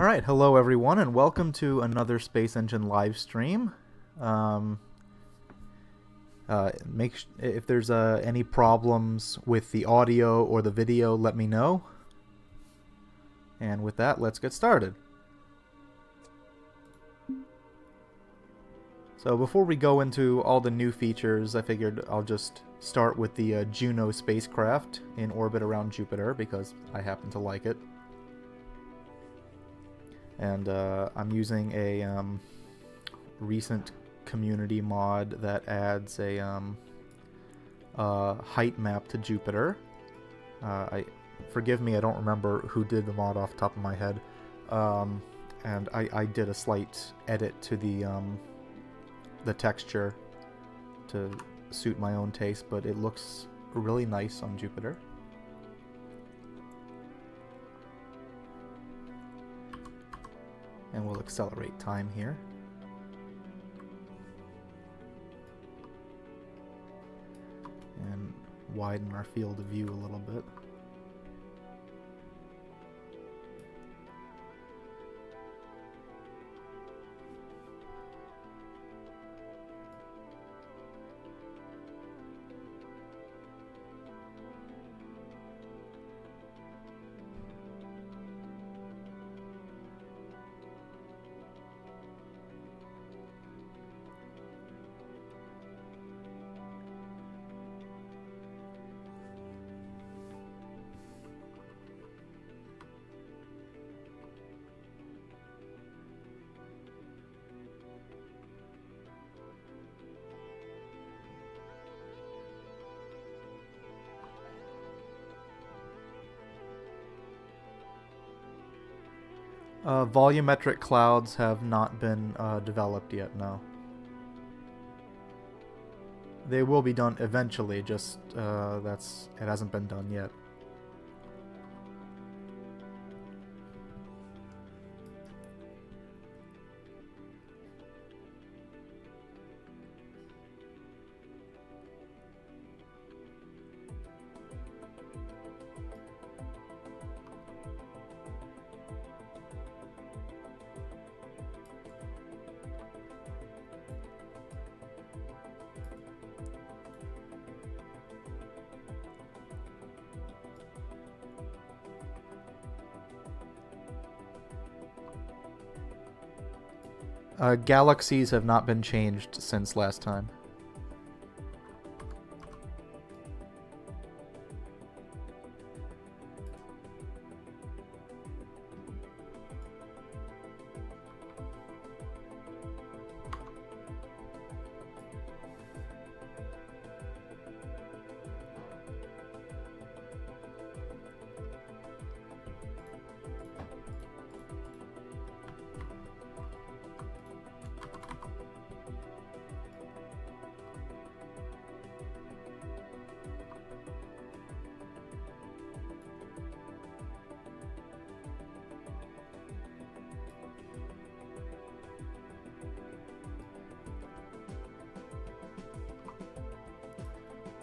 Alright, hello everyone, and welcome to another SpaceEngine live stream. If there's any problems with the audio or the video, let me know. And with that, let's get started. So before we go into all the new features, I figured I'll just start with the Juno spacecraft in orbit around Jupiter, because I happen to like it. And I'm using a recent community mod that adds a height map to Jupiter. Forgive me, I don't remember who did the mod off the top of my head. And I did a slight edit to the texture to suit my own taste, but it looks really nice on Jupiter. And we'll accelerate time here. And widen our field of view a little bit. Volumetric clouds have not been developed yet, no. They will be done eventually, just it hasn't been done yet. Galaxies have not been changed since last time.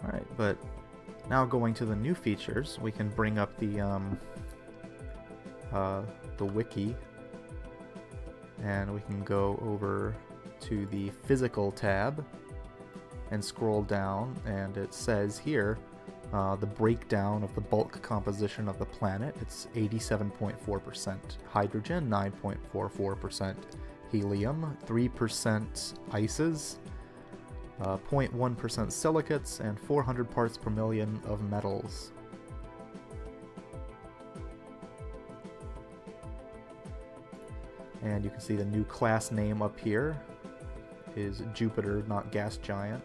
Alright, but now going to the new features, we can bring up the wiki, and we can go over to the physical tab and scroll down, and it says here the breakdown of the bulk composition of the planet. It's 87.4% hydrogen, 9.44% helium, 3% ices, 0.1% silicates, and 400 parts per million of metals. And you can see the new class name up here is Jupiter, not gas giant.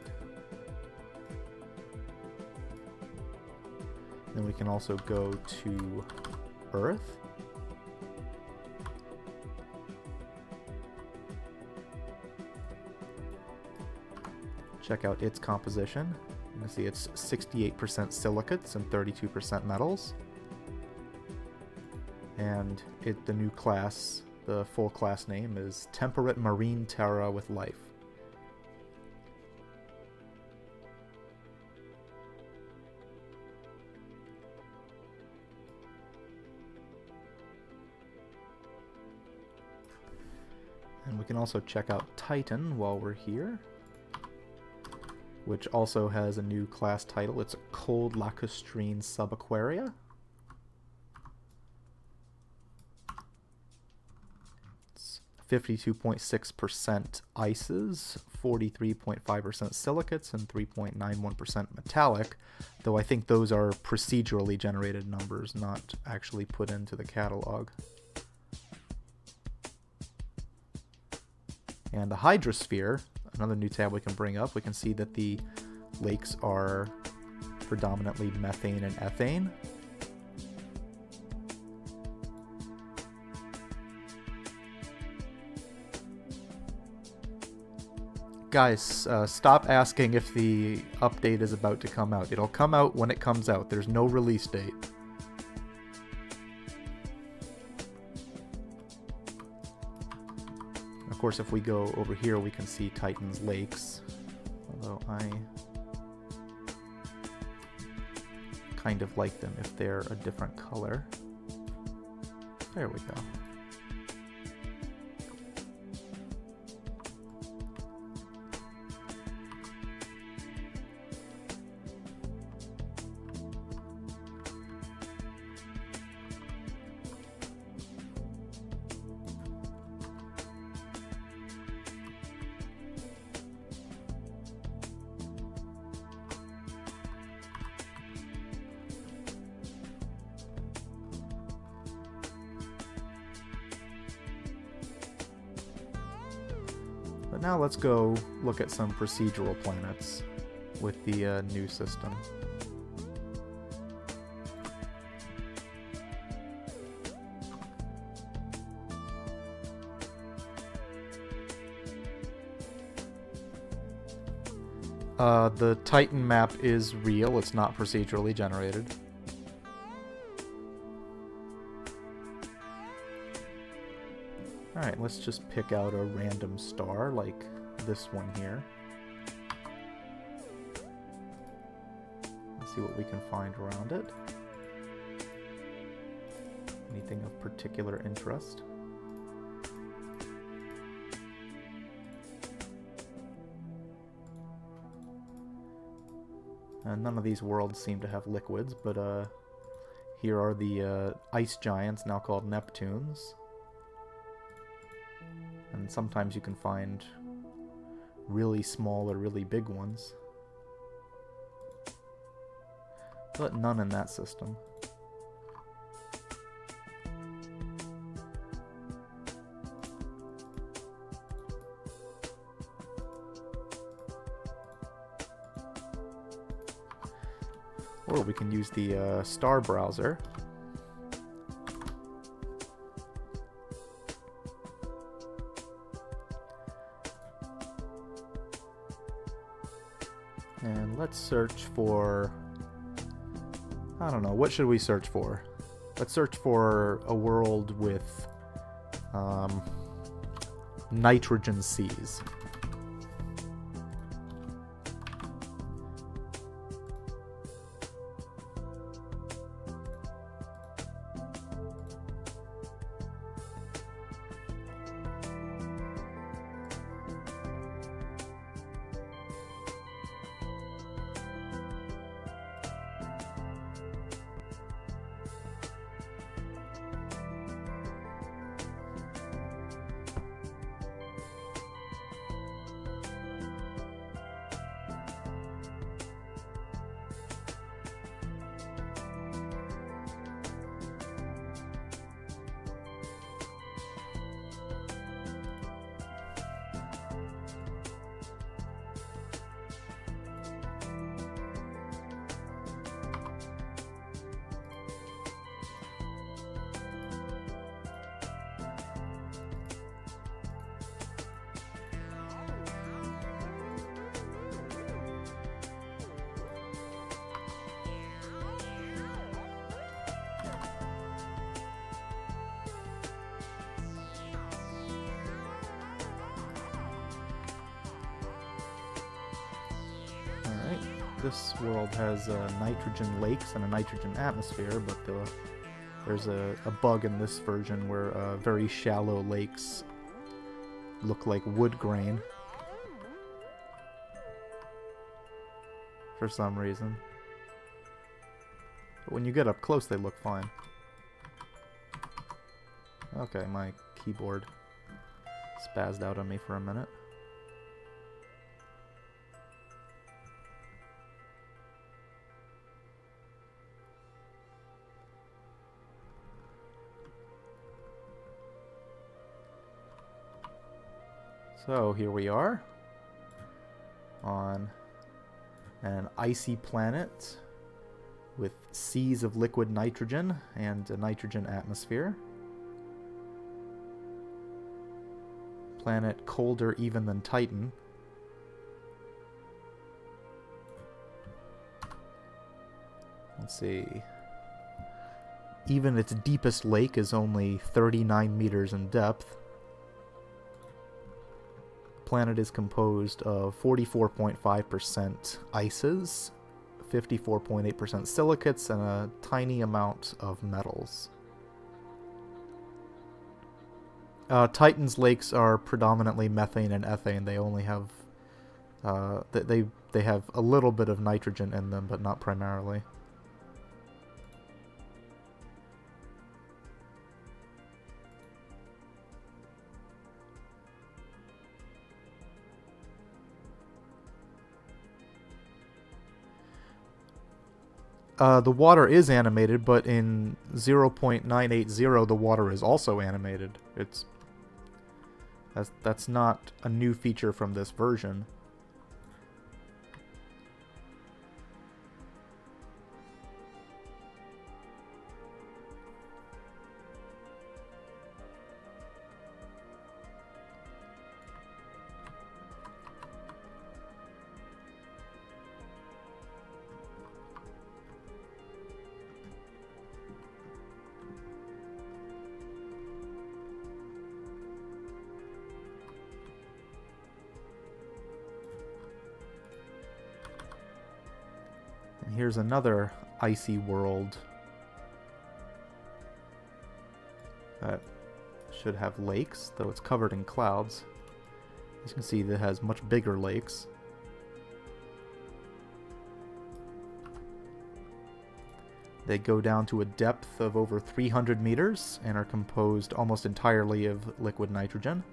Then we can also go to Earth. Check out its composition. You can see it's 68% silicates and 32% metals. And the new class, the full class name, is Temperate Marine Terra with Life. we can also check out Titan while we're here, which also has a new class title. It's a cold lacustrine subaquaria. It's 52.6% ices, 43.5% silicates, and 3.91% metallic, though I think those are procedurally generated numbers, not actually put into the catalog. And the hydrosphere, another new tab we can bring up, we can see that the lakes are predominantly methane and ethane. Guys, stop asking if the update is about to come out. It'll come out when it comes out. There's no release date. Of course, if we go over here, we can see Titan's lakes. Although I kind of like them if they're a different color. There we go. But now let's go look at some procedural planets with the new system. The Titan map is real, it's not procedurally generated. Alright, let's just pick out a random star, like this one here. Let's see what we can find around it. Anything of particular interest. None of these worlds seem to have liquids, but here are the ice giants, now called Neptunes. And sometimes you can find really small or really big ones. But none in that system. Or we can use the star browser. And let's search for, I don't know, what should we search for? Let's search for a world with nitrogen seas. This world has nitrogen lakes and a nitrogen atmosphere, but there's a bug in this version where very shallow lakes look like wood grain. For some reason. But when you get up close, they look fine. Okay, my keyboard spazzed out on me for a minute. So here we are on an icy planet with seas of liquid nitrogen and a nitrogen atmosphere. Planet colder even than Titan. Let's see. Even its deepest lake is only 39 meters in depth. Planet is composed of 44.5% ices, 54.8% silicates, and a tiny amount of metals. Titan's lakes are predominantly methane and ethane. They only have they have a little bit of nitrogen in them, but not primarily. The water is animated, but in 0.980 the water is also animated. That's not a new feature from this version. Here's another icy world that should have lakes, though it's covered in clouds. As you can see, it has much bigger lakes. They go down to a depth of over 300 meters and are composed almost entirely of liquid nitrogen.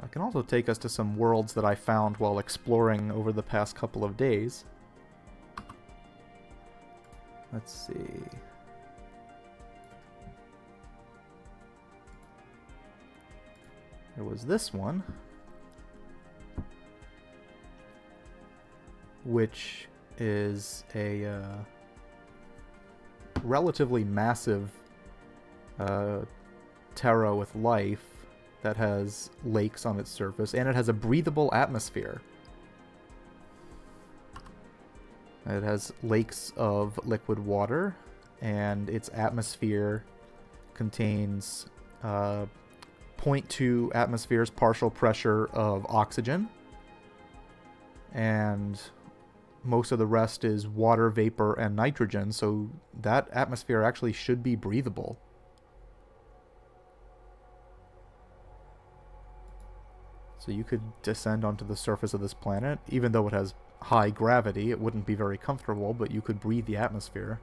It can also take us to some worlds that I found while exploring over the past couple of days. Let's see. There was this one, which is a relatively massive Terra with life that has lakes on its surface, and it has a breathable atmosphere. It has lakes of liquid water, and its atmosphere contains 0.2 atmospheres partial pressure of oxygen, and most of the rest is water vapor and nitrogen, so that atmosphere actually should be breathable. So you could descend onto the surface of this planet. Even though it has high gravity, it wouldn't be very comfortable, but you could breathe the atmosphere.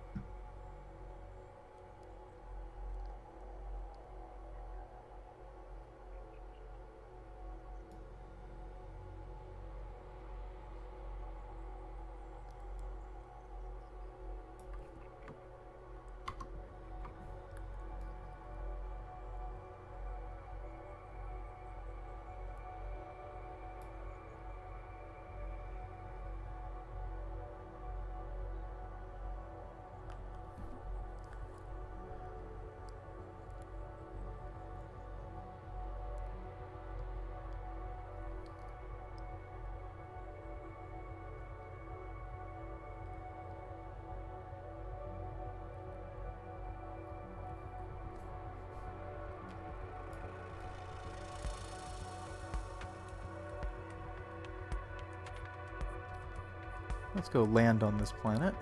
Let's go land on this planet.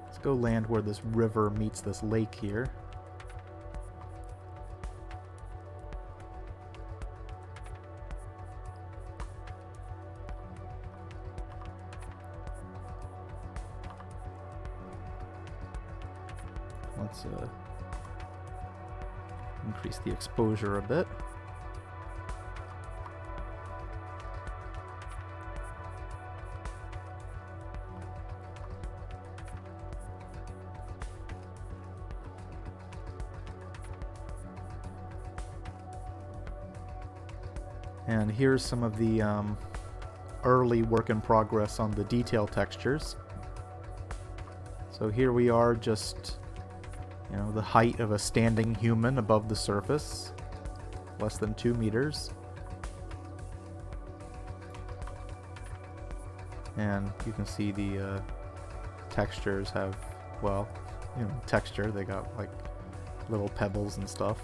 Let's go land where this river meets this lake here. Let's increase the exposure a bit. And here's some of the early work in progress on the detail textures. So here we are, just the height of a standing human above the surface, less than 2 meters. And you can see the textures have, well, texture. They got like little pebbles and stuff.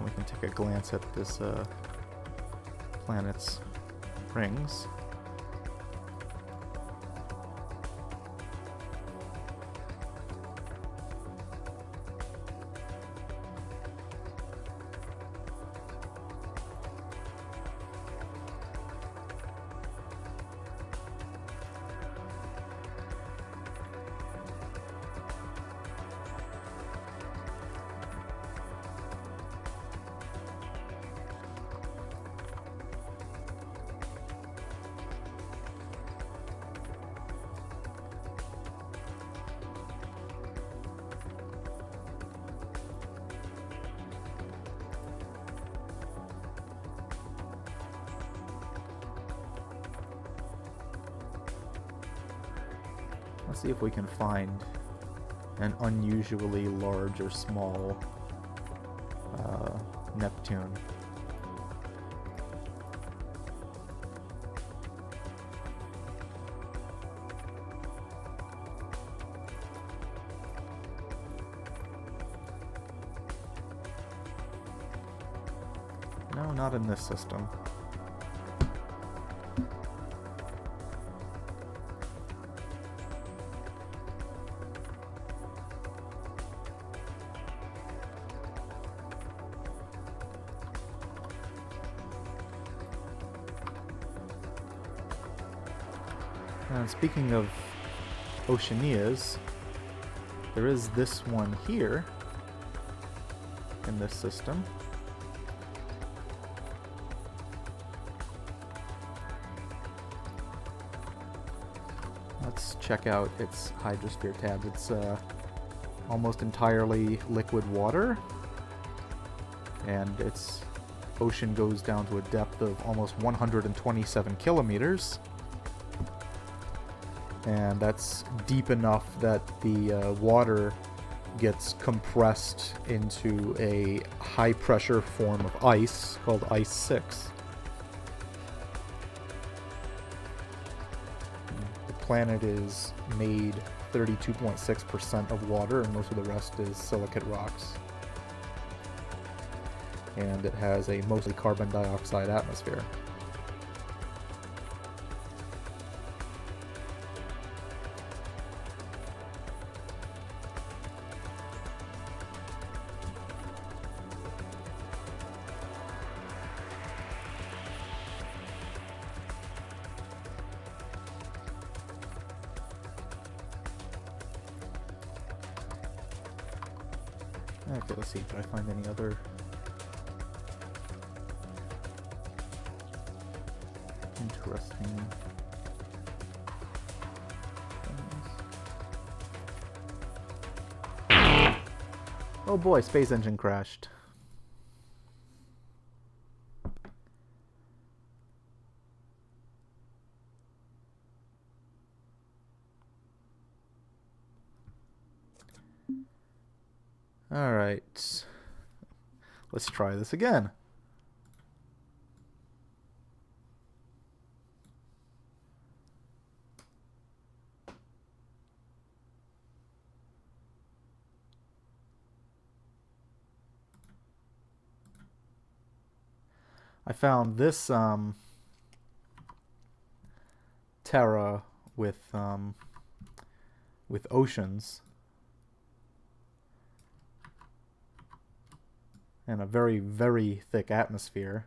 We can take a glance at this planet's rings. Let's see if we can find an unusually large or small Neptune. No, not in this system. And speaking of Oceanias, there is this one here in this system. Let's check out its hydrosphere tab. It's almost entirely liquid water, and its ocean goes down to a depth of almost 127 kilometers. And that's deep enough that the water gets compressed into a high-pressure form of ice called Ice 6. The planet is made 32.6% of water, and most of the rest is silicate rocks. And it has a mostly carbon dioxide atmosphere. Okay, let's see. Did I find any other interesting things? Oh boy, SpaceEngine crashed. Alright. Let's try this again. I found this Terra with oceans and a very, very thick atmosphere.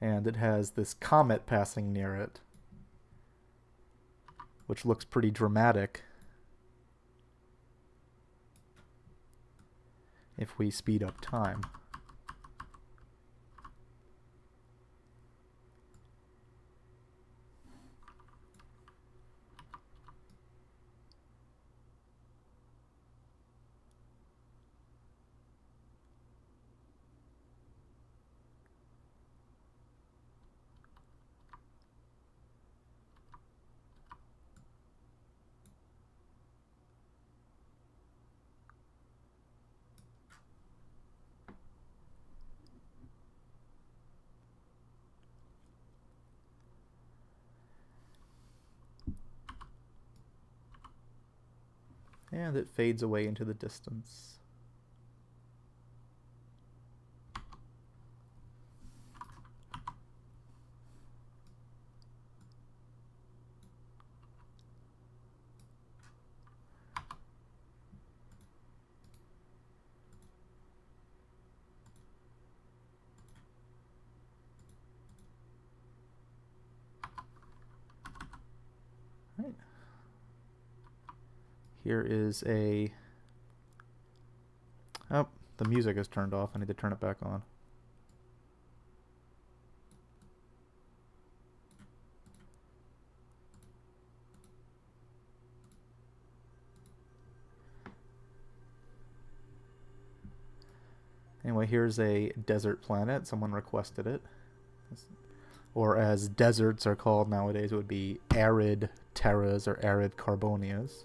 And it has this comet passing near it, which looks pretty dramatic if we speed up time. And it fades away into the distance. Right. Here is a... Oh, the music is turned off. I need to turn it back on. Anyway, here's a desert planet. Someone requested it. Or as deserts are called nowadays, it would be arid terras or arid carbonias.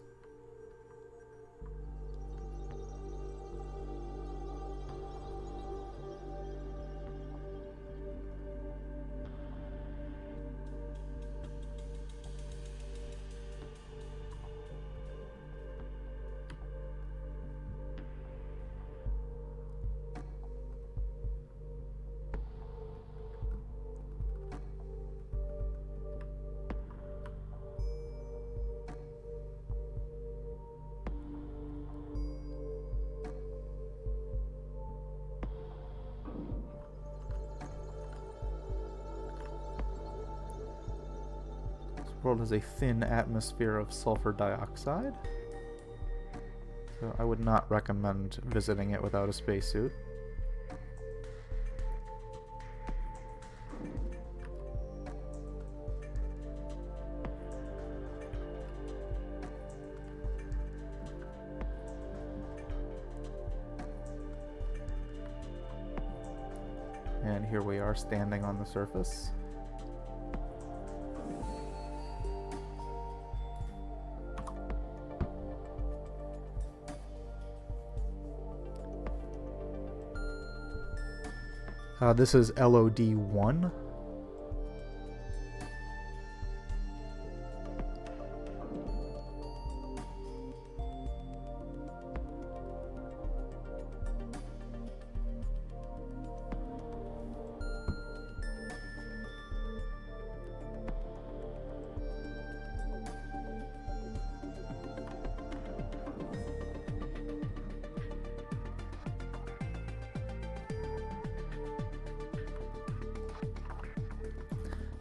The world has a thin atmosphere of sulfur dioxide, so I would not recommend visiting it without a spacesuit. And here we are standing on the surface. This is LOD-1.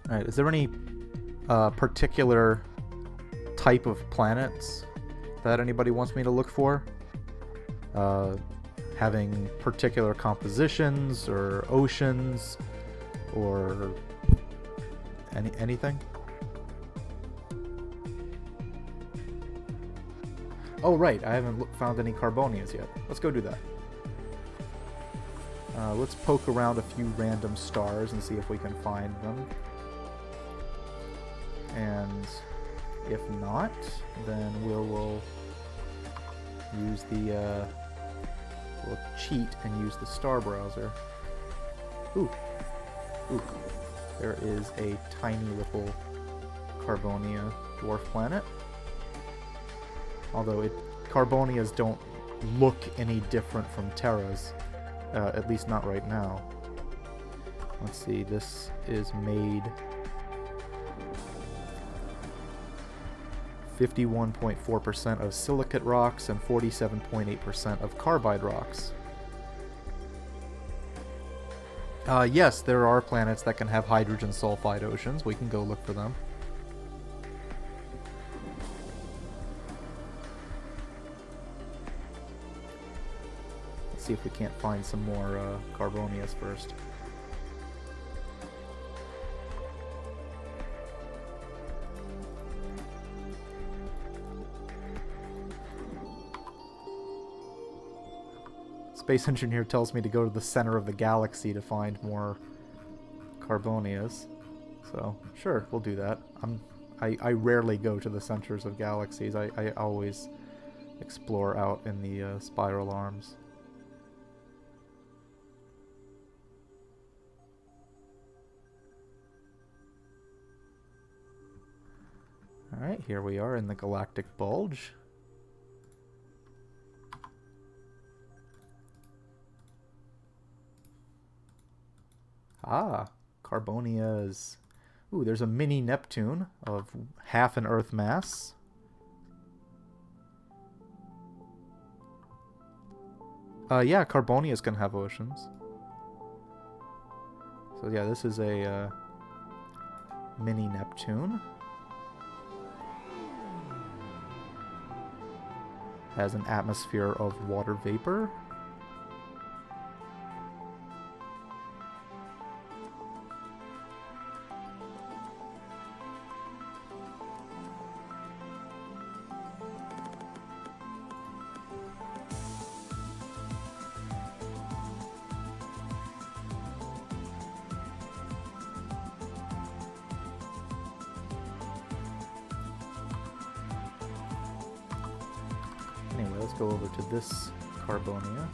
Alright, is there any particular type of planets that anybody wants me to look for? having particular compositions or oceans or anything? Oh right, I haven't found any Carbonias yet. Let's go do that. Let's poke around a few random stars and see if we can find them. And if not, then we'll use the we'll cheat and use the star browser. Ooh, there is a tiny little Carbonia dwarf planet. Although Carbonias don't look any different from Terra's, at least not right now. Let's see, this is made 51.4% of silicate rocks and 47.8% of carbide rocks. Yes, there are planets that can have hydrogen sulfide oceans. We can go look for them. Let's see if we can't find some more Carbonias first. Space Engineer tells me to go to the center of the galaxy to find more Carbonias. So, sure, we'll do that. I rarely go to the centers of galaxies. I always explore out in the spiral arms. Alright, here we are in the galactic bulge. Ah, Carbonias. Ooh, there's a mini Neptune of half an Earth mass. Yeah, Carbonias can have oceans. So yeah, this is a mini Neptune. Has an atmosphere of water vapor. Anyway, let's go over to this Carbonia.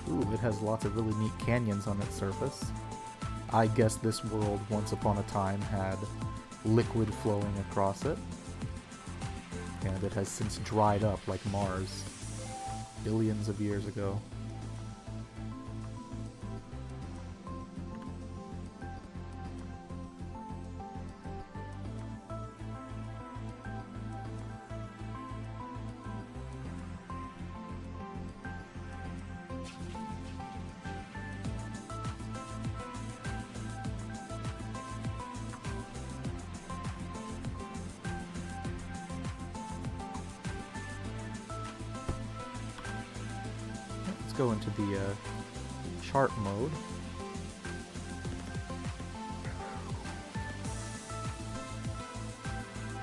Ooh, it has lots of really neat canyons on its surface. I guess this world, once upon a time, had liquid flowing across it. And it has since dried up like Mars, billions of years ago. Go into the chart mode.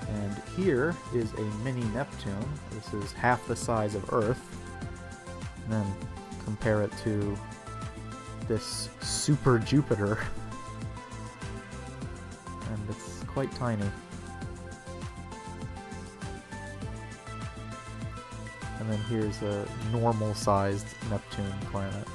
And here is a mini Neptune. This is half the size of Earth. And then compare it to this super Jupiter. And it's quite tiny. And then here's a normal-sized Neptune planet.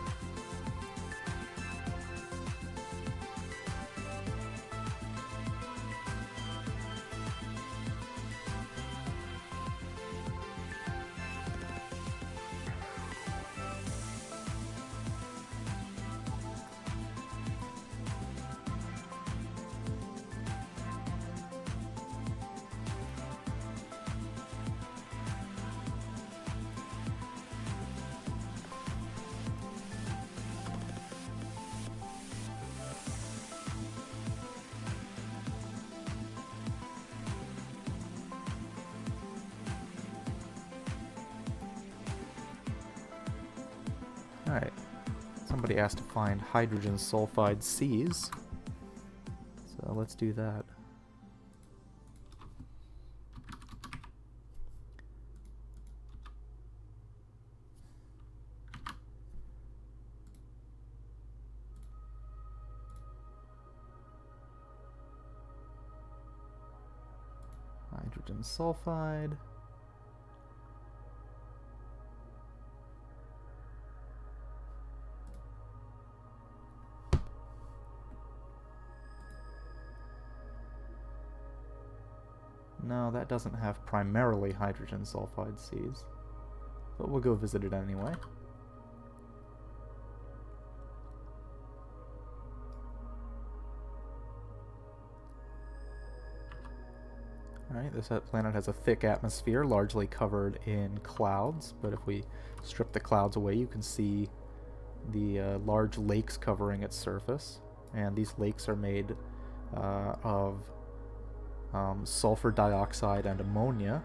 Alright. Somebody asked to find hydrogen sulfide Cs. So let's do that. Hydrogen sulfide. No, that doesn't have primarily hydrogen sulfide Cs, but we'll go visit it anyway. Alright, this planet has a thick atmosphere, largely covered in clouds, but if we strip the clouds away, you can see the large lakes covering its surface, and these lakes are made of sulfur dioxide and ammonia.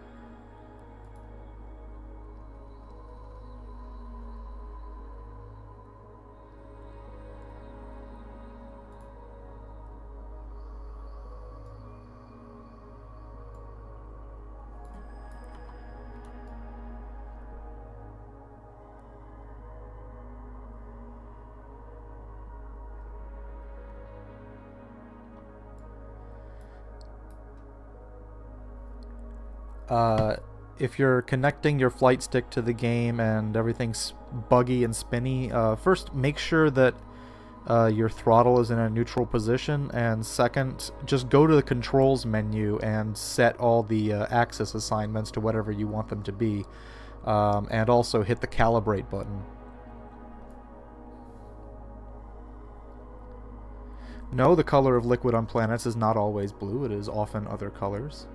If you're connecting your flight stick to the game and everything's buggy and spinny, first make sure that your throttle is in a neutral position, and second, just go to the controls menu and set all the axis assignments to whatever you want them to be, and also hit the calibrate button. No, the color of liquid on planets is not always blue, it is often other colors.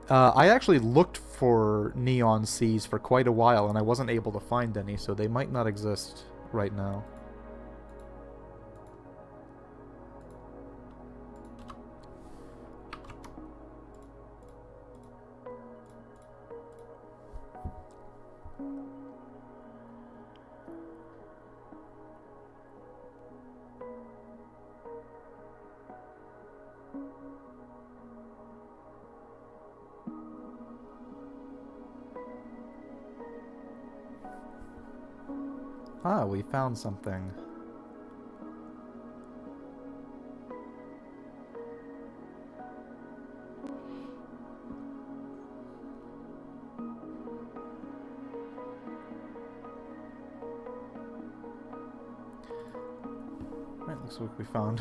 I actually looked for neon Cs for quite a while, and I wasn't able to find any, so they might not exist right now. Ah, we found something. Right, looks like we found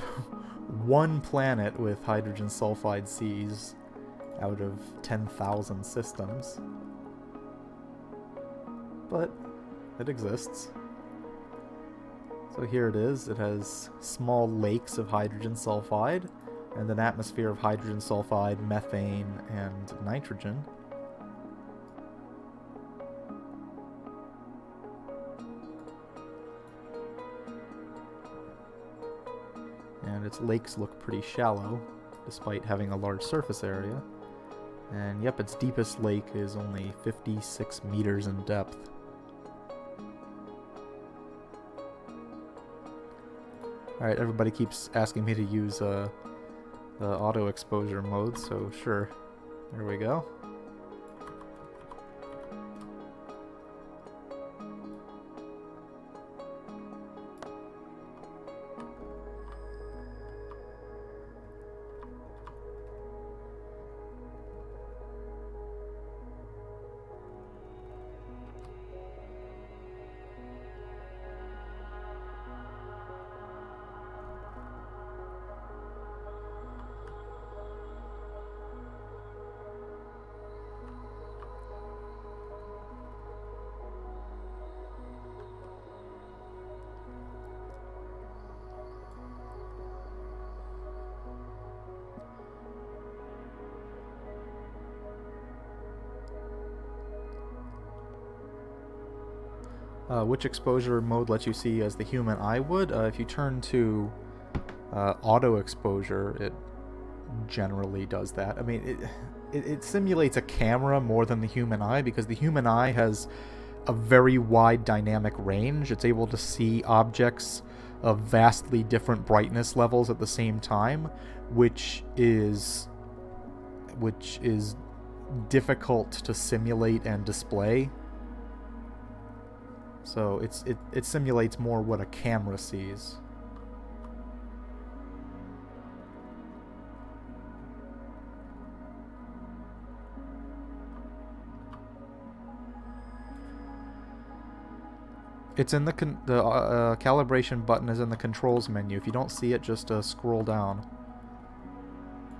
one planet with hydrogen sulfide Cs out of 10,000 systems. But it exists. So here it is. It has small lakes of hydrogen sulfide and an atmosphere of hydrogen sulfide, methane, and nitrogen. And its lakes look pretty shallow, despite having a large surface area. And yep, its deepest lake is only 56 meters in depth. Alright, everybody keeps asking me to use the auto exposure mode, so sure. There we go. Which exposure mode lets you see as the human eye would? If you turn to auto exposure, it generally does that. I mean, it simulates a camera more than the human eye, because the human eye has a very wide dynamic range. It's able to see objects of vastly different brightness levels at the same time, which is difficult to simulate and display. So it simulates more what a camera sees. It's in the calibration button is in the controls menu. If you don't see it, just scroll down,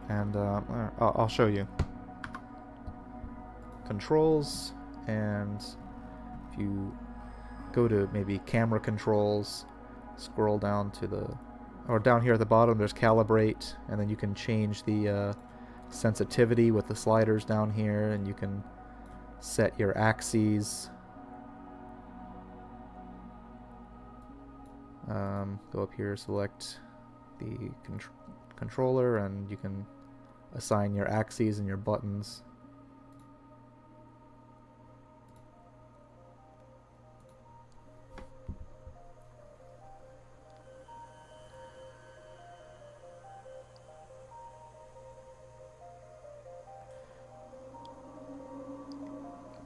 and I'll show you. Controls, and if you go to maybe camera controls, scroll down to the, or down here at the bottom, there's calibrate, and then you can change the sensitivity with the sliders down here, and you can set your axes. Go up here, select the controller, and you can assign your axes and your buttons.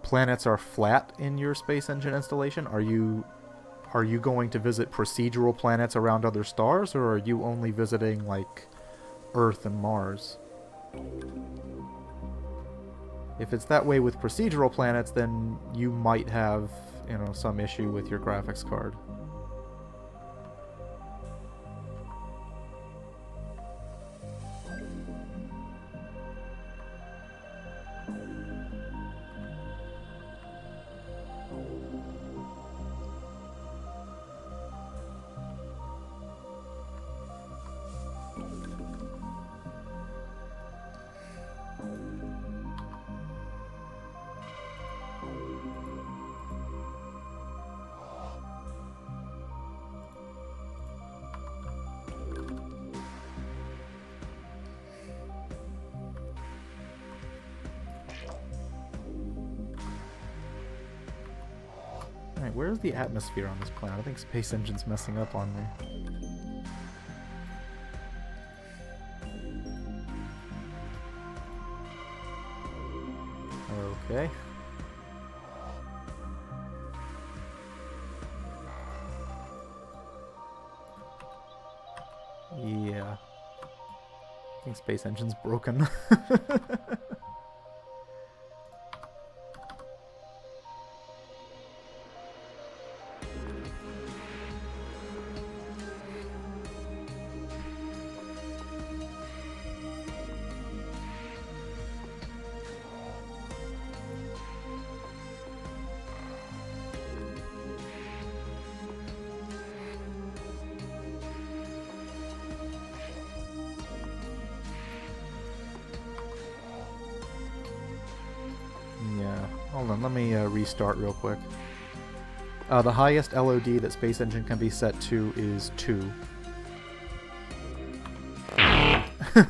Planets are flat in your SpaceEngine installation. Are you going to visit procedural planets around other stars, or are you only visiting like Earth and Mars? If it's that way with procedural planets, then you might have, some issue with your graphics card. Alright, where's the atmosphere on this planet? I think SpaceEngine's messing up on me. Okay. Yeah. I think SpaceEngine's broken. Hold on, let me restart real quick. The highest LOD that SpaceEngine can be set to is 2.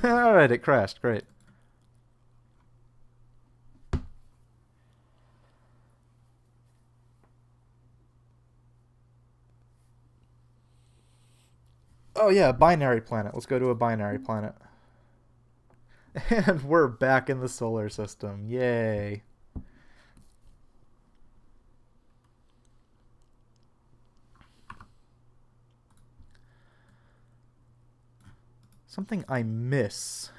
Alright, it crashed. Great. Oh yeah, binary planet. Let's go to a binary planet. And we're back in the solar system. Yay. Something I miss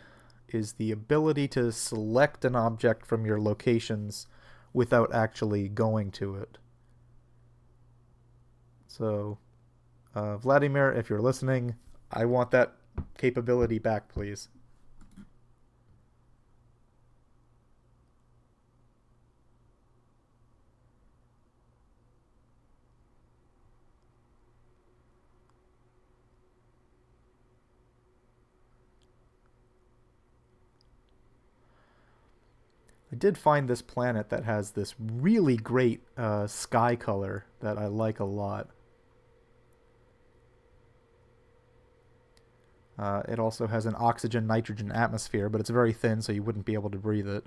is the ability to select an object from your locations without actually going to it. So, Vladimir, if you're listening, I want that capability back, please. I did find this planet that has this really great sky color that I like a lot. It also has an oxygen-nitrogen atmosphere, but it's very thin, so you wouldn't be able to breathe it.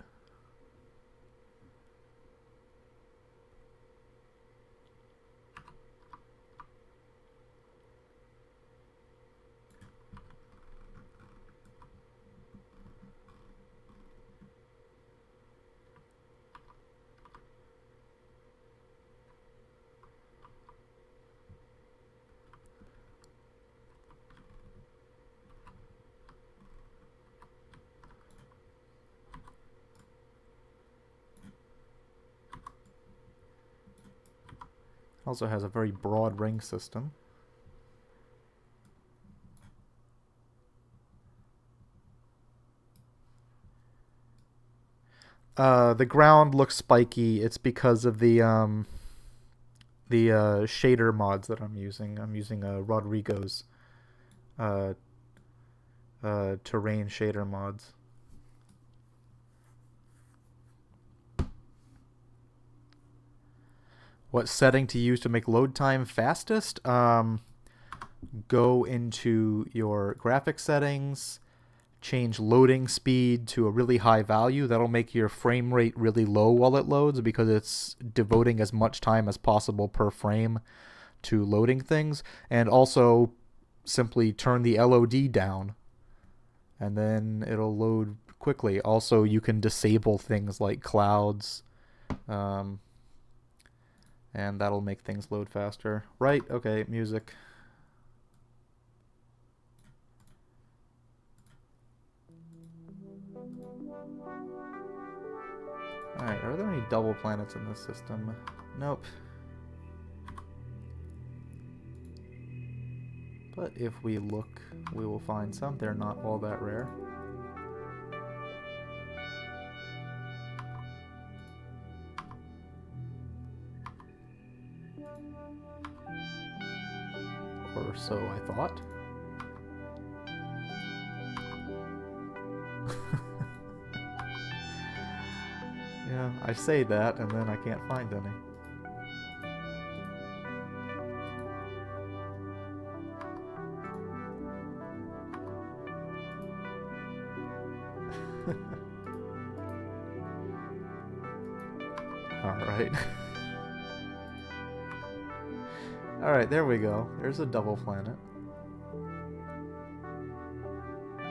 Also has a very broad ring system. The ground looks spiky. It's because of the shader mods that I'm using. I'm using Rodrigo's terrain shader mods. What setting to use to make load time fastest? Go into your graphics settings, change loading speed to a really high value. That'll make your frame rate really low while it loads because it's devoting as much time as possible per frame to loading things. And also simply turn the LOD down and then it'll load quickly. Also, you can disable things like clouds, and that'll make things load faster. Right, okay, music. Alright, are there any double planets in this system? Nope. But if we look, we will find some. They're not all that rare. Or so I thought. Yeah, I say that and then I can't find any. Alright. Alright, there we go. There's a double planet.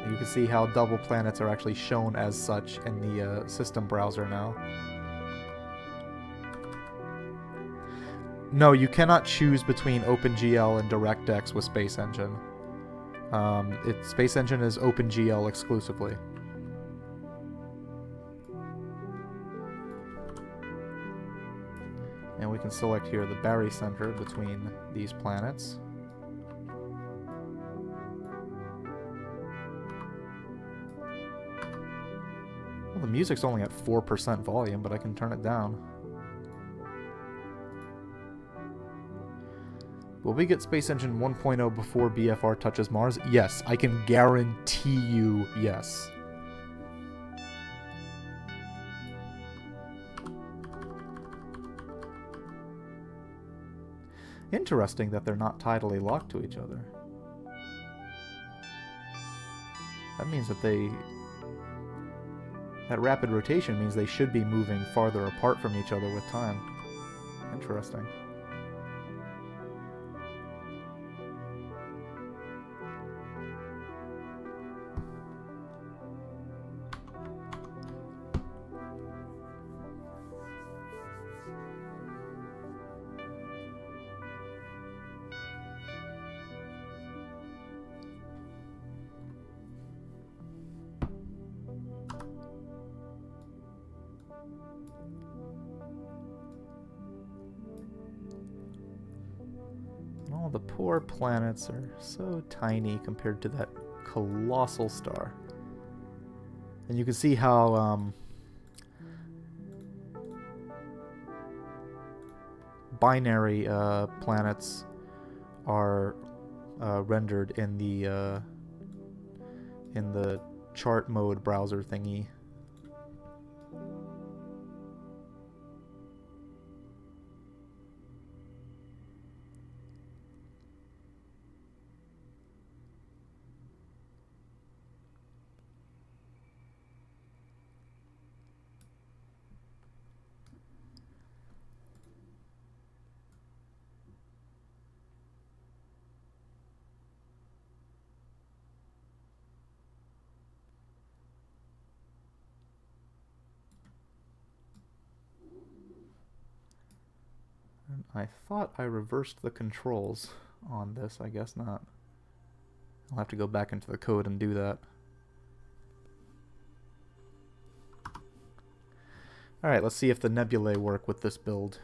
You can see how double planets are actually shown as such in the system browser now. No, you cannot choose between OpenGL and DirectX with SpaceEngine. SpaceEngine is OpenGL exclusively. And we can select here the barycenter between these planets. Well, the music's only at 4% volume, but I can turn it down. Will we get SpaceEngine 1.0 before BFR touches Mars? Yes, I can guarantee you yes. Interesting that they're not tidally locked to each other. That means that that rapid rotation means they should be moving farther apart from each other with time. Interesting. All the poor planets are so tiny compared to that colossal star. And you can see how binary planets are rendered in the chart mode browser thingy. I thought I reversed the controls on this. I guess not. I'll have to go back into the code and do that. Alright, let's see if the nebulae work with this build.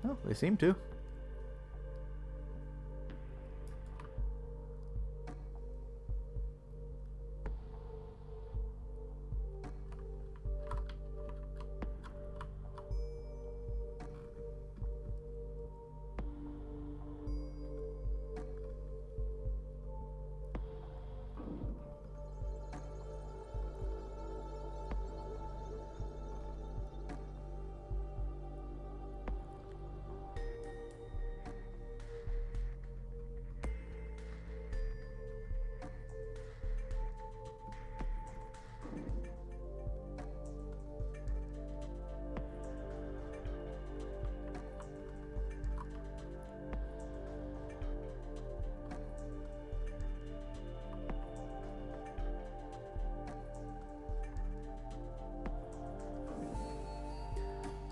Oh, they seem to.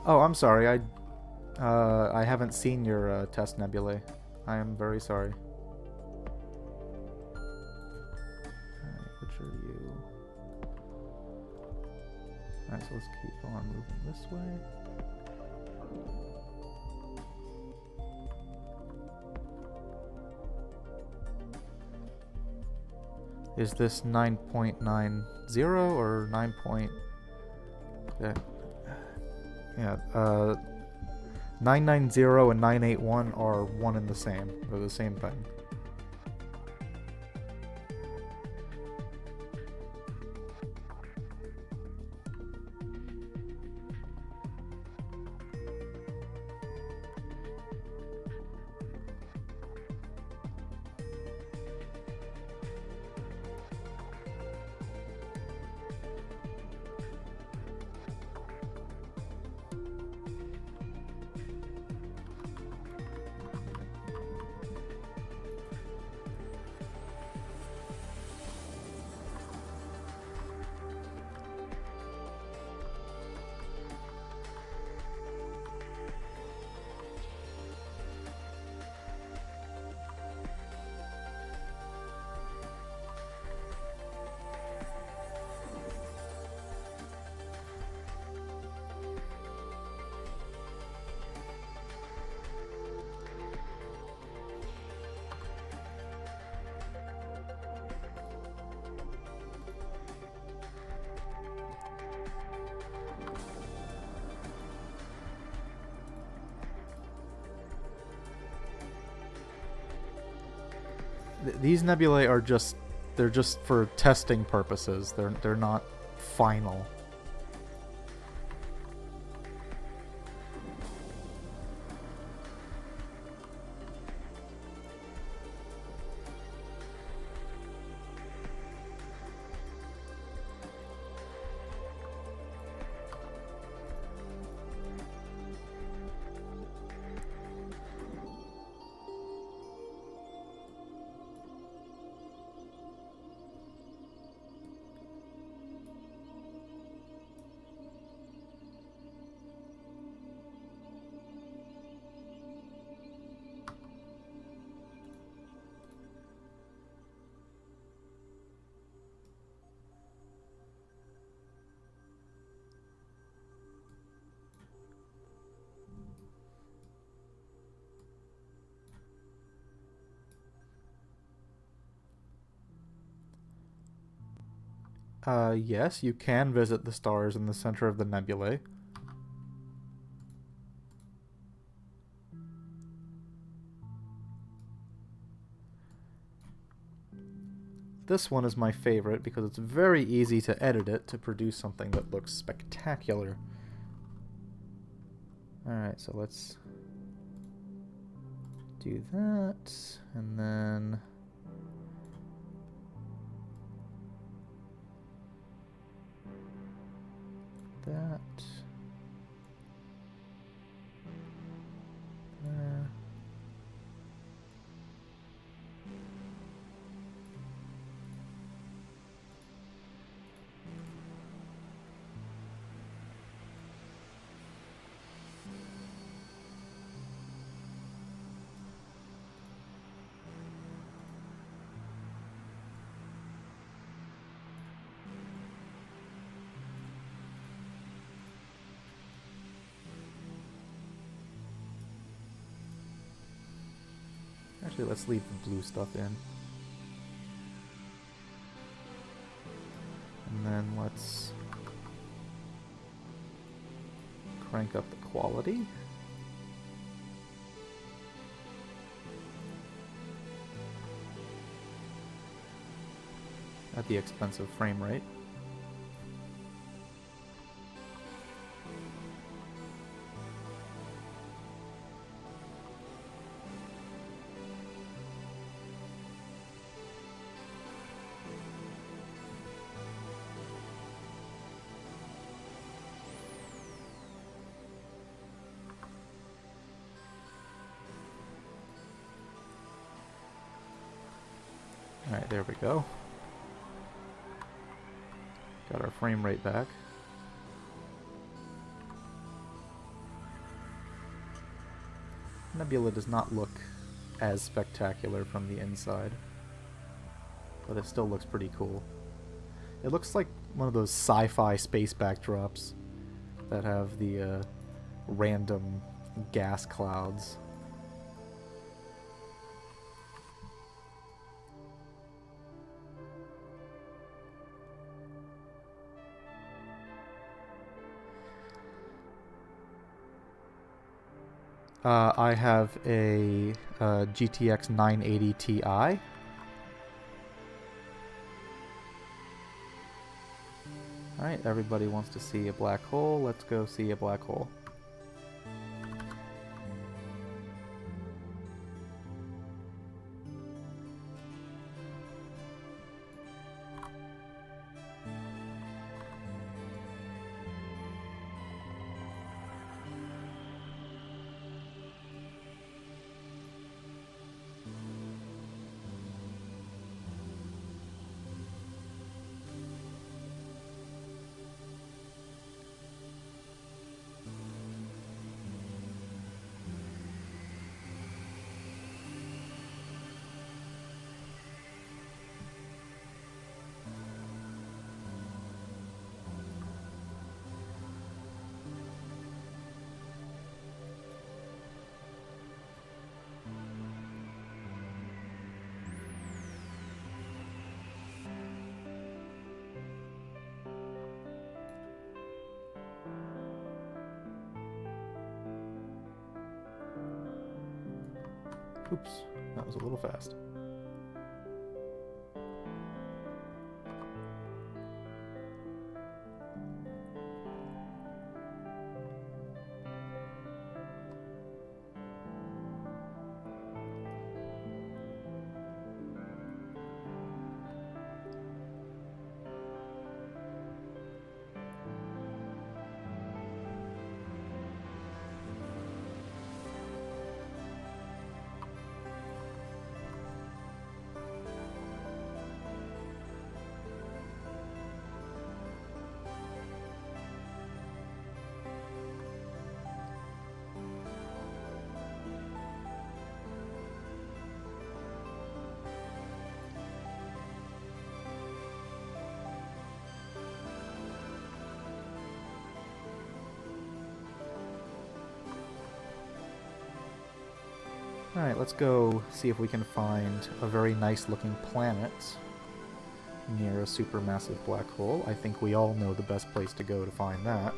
Oh, I'm sorry. I haven't seen your test nebulae. I am very sorry. Alright, which are you? Alright, so let's keep on moving this way. Is this 9.90 or 9. Yeah, 990 and 981 are one and the same. They're the same thing. These nebulae are they're just for testing purposes. They're not final. Yes, you can visit the stars in the center of the nebulae. This one is my favorite because it's very easy to edit it to produce something that looks spectacular. Alright, so let's do that, and then that. There. Actually, let's leave the blue stuff in. And then let's crank up the quality. At the expense of frame rate. Alright, there we go. Got our frame rate back. Nebula does not look as spectacular from the inside, but it still looks pretty cool. It looks like one of those sci-fi space backdrops that have the random gas clouds. I have a GTX 980 Ti. Alright, everybody wants to see a black hole. Let's go see a black hole. Oops, that was a little fast. Alright, let's go see if we can find a very nice looking planet near a supermassive black hole. I think we all know the best place to go to find that.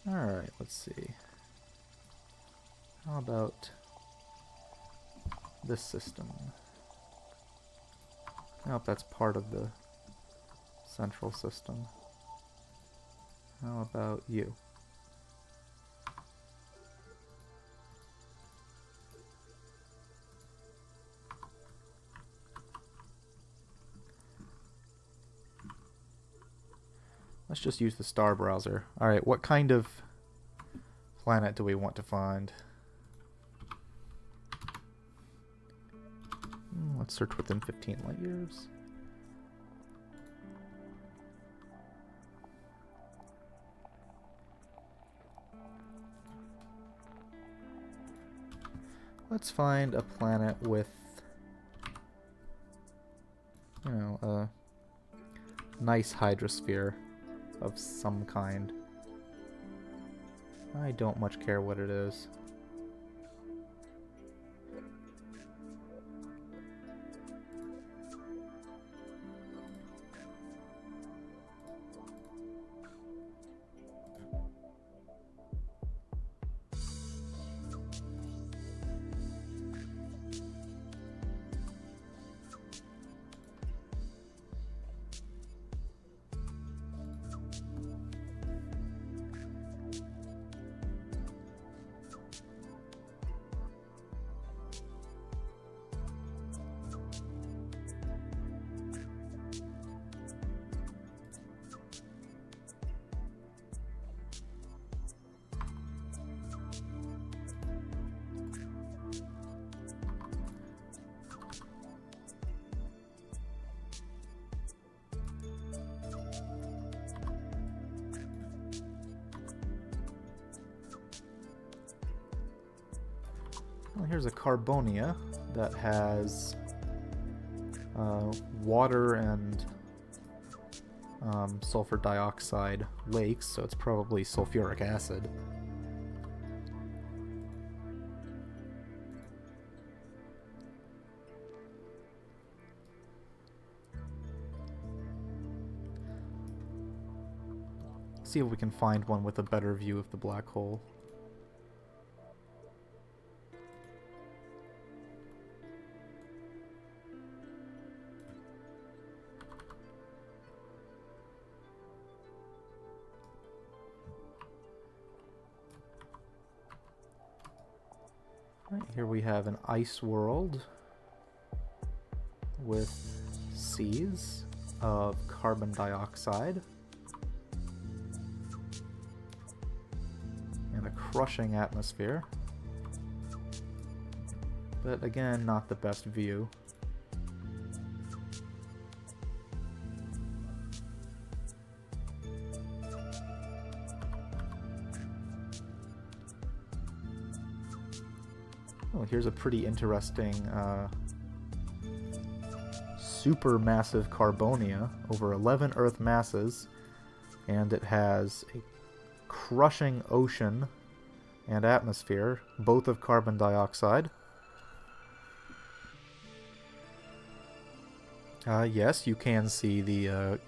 Alright, let's see. How about this system? I hope that's part of the central system. How about you? Let's just use the star browser. Alright, what kind of planet do we want to find? Let's search within 15 light years. Let's find a planet with, you know, a nice hydrosphere of some kind. I don't much care what it is. Well, here's a Carbonia that has water and sulfur dioxide lakes, so it's probably sulfuric acid. See if we can find one with a better view of the black hole. Right, here we have an ice world with seas of carbon dioxide and a crushing atmosphere, but again, not the best view. Oh, here's a pretty interesting supermassive Carbonia, over 11 Earth masses, and it has a crushing ocean and atmosphere, both of carbon dioxide. Yes, you can see the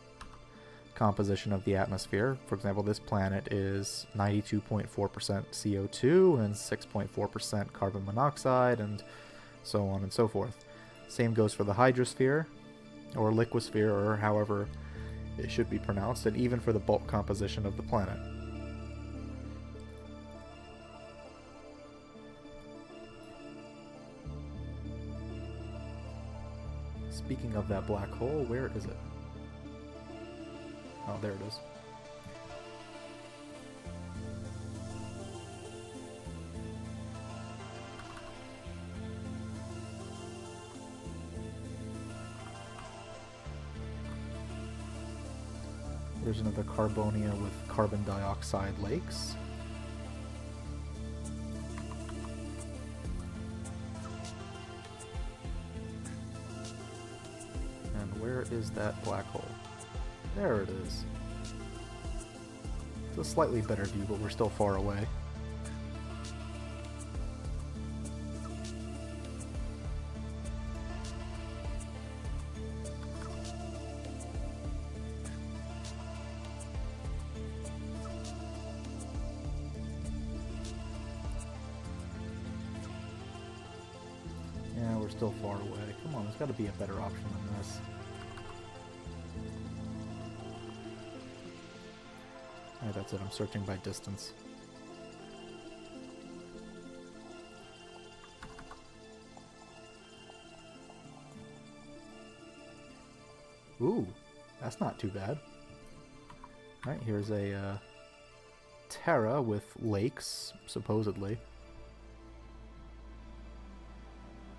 composition of the atmosphere. For example, this planet is 92.4% CO2 and 6.4% carbon monoxide, and so on and so forth. Same goes for the hydrosphere, or liquisphere, or however it should be pronounced, and even for the bulk composition of the planet. Speaking of that black hole, where is it? Oh, there it is. There's another Carbonia with carbon dioxide lakes. And where is that black hole? There it is. It's a slightly better view, but we're still far away. Yeah, we're still far away. Come on, there's got to be a better option than this. Alright, that's it. I'm searching by distance. Ooh, that's not too bad. Alright, here's a Terra with lakes, supposedly.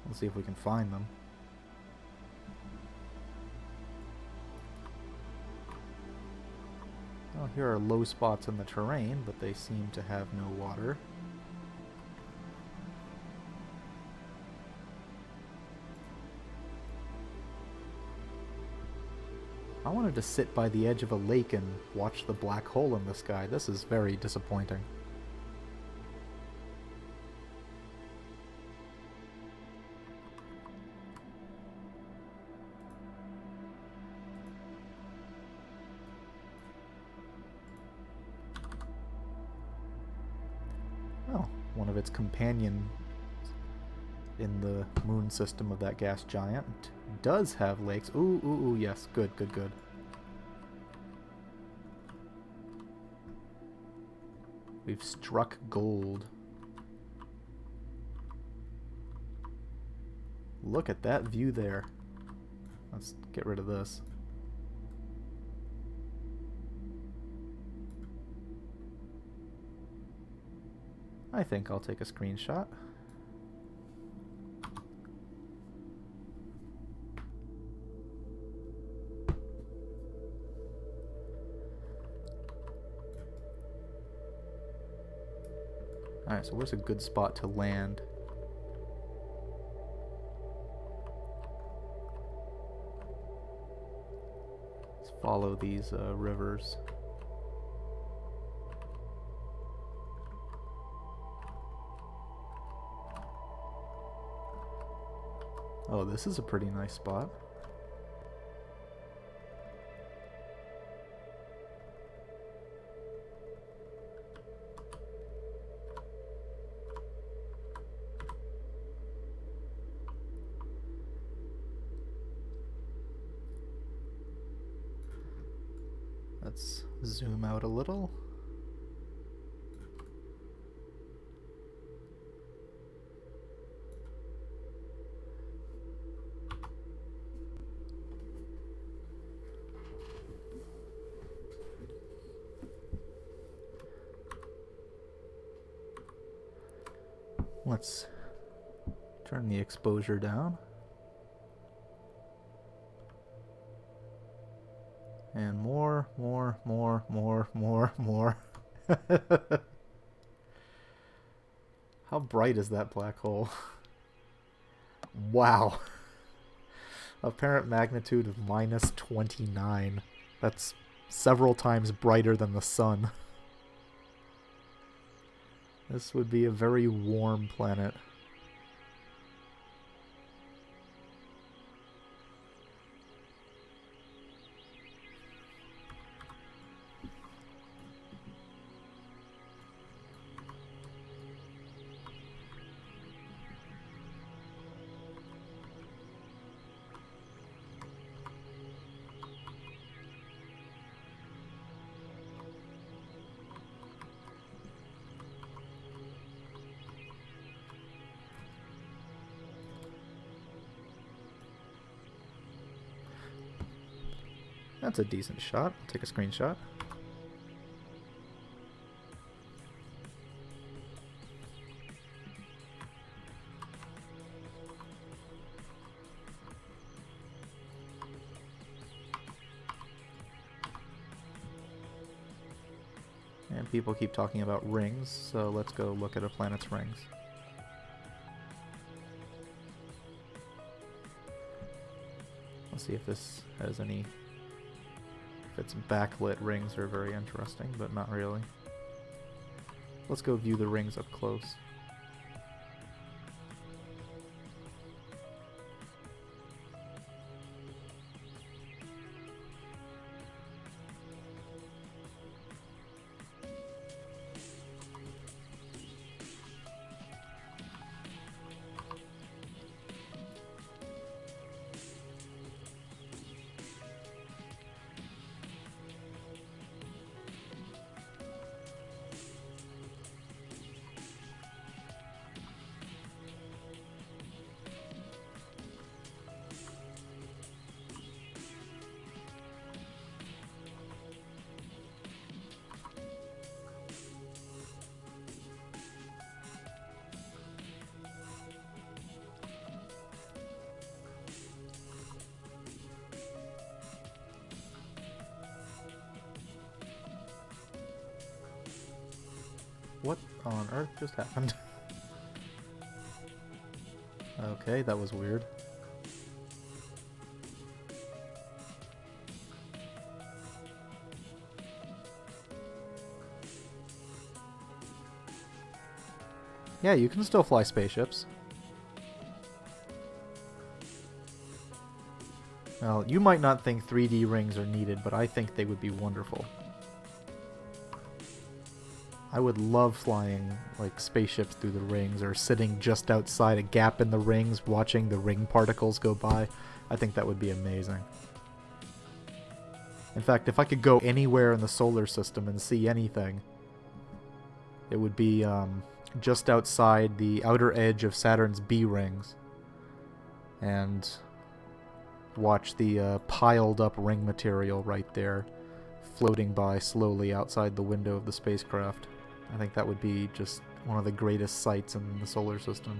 Let's see if we can find them. Well, here are low spots in the terrain, but they seem to have no water. I wanted to sit by the edge of a lake and watch the black hole in the sky. This is very disappointing. Oh, one of its companions in the moon system of that gas giant does have lakes. Ooh, ooh, ooh, yes. Good, good, good. We've struck gold. Look at that view there. Let's get rid of this. I think I'll take a screenshot. Alright, so where's a good spot to land? Let's follow these rivers. Oh, this is a pretty nice spot. Let's zoom out a little. Let's turn the exposure down. And more. How bright is that black hole? Wow. Apparent magnitude of -29. That's several times brighter than the sun. This would be a very warm planet. That's a decent shot. I'll take a screenshot. And people keep talking about rings, so let's go look at a planet's rings. Let's see if this has any... If its backlit rings are very interesting, but not really. Let's go view the rings up close. on Earth just happened? Okay, that was weird. Yeah, you can still fly spaceships. Well, you might not think 3D rings are needed, but I think they would be wonderful. I would love flying like spaceships through the rings, or sitting just outside a gap in the rings watching the ring particles go by. I think that would be amazing. In fact, if I could go anywhere in the solar system and see anything, it would be just outside the outer edge of Saturn's B rings, and watch the piled up ring material right there floating by slowly outside the window of the spacecraft. I think that would be just one of the greatest sights in the solar system.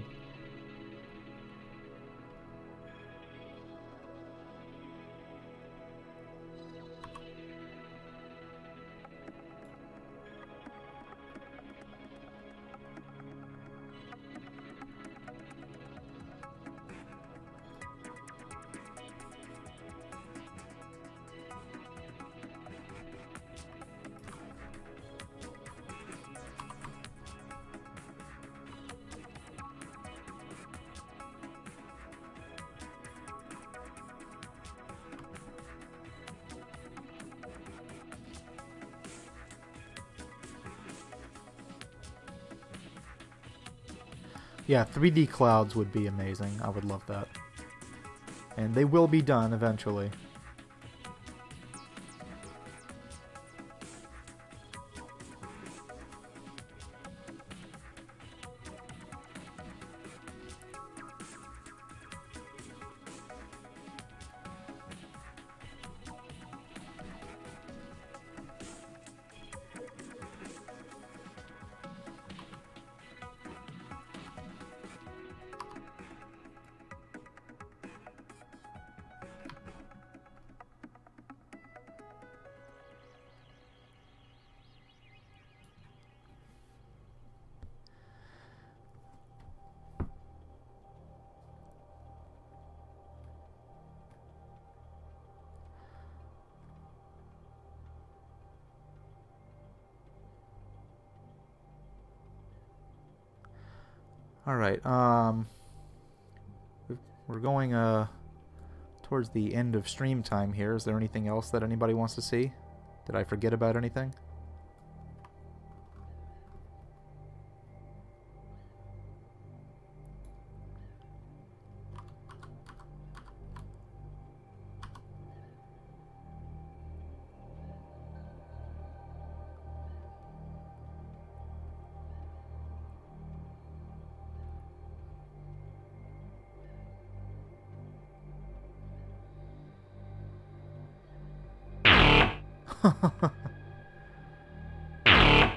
Yeah, 3D clouds would be amazing. I would love that. And they will be done eventually. Alright, we're going towards the end of stream time here. Is there anything else that anybody wants to see? Did I forget about anything?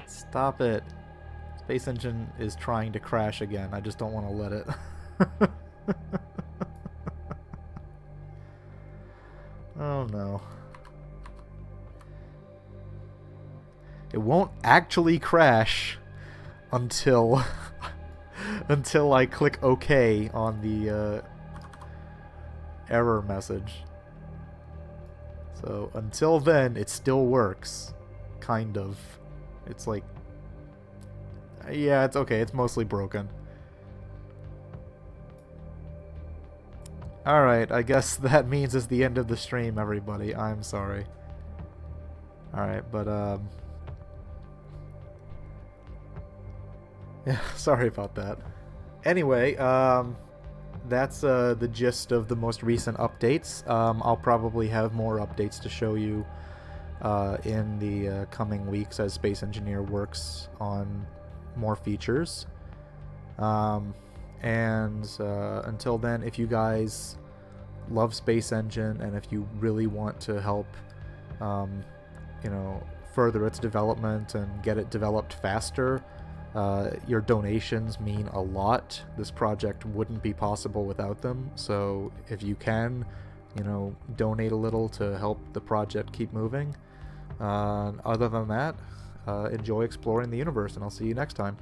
Stop it. SpaceEngine is trying to crash again. I just don't want to let it. Oh no. It won't actually crash until until I click OK on the error message. So until then, it still works. Kind of. It's like... yeah, it's okay. It's mostly broken. Alright, I guess that means it's the end of the stream, everybody. I'm sorry. Alright, but, yeah, sorry about that. Anyway, that's the gist of the most recent updates. I'll probably have more updates to show you in the coming weeks as Space Engineer works on more features. Until then, if you guys love SpaceEngine and if you really want to help, you know, further its development and get it developed faster, your donations mean a lot. This project wouldn't be possible without them. So if you can, you know, donate a little to help the project keep moving. Other than that, enjoy exploring the universe, and I'll see you next time.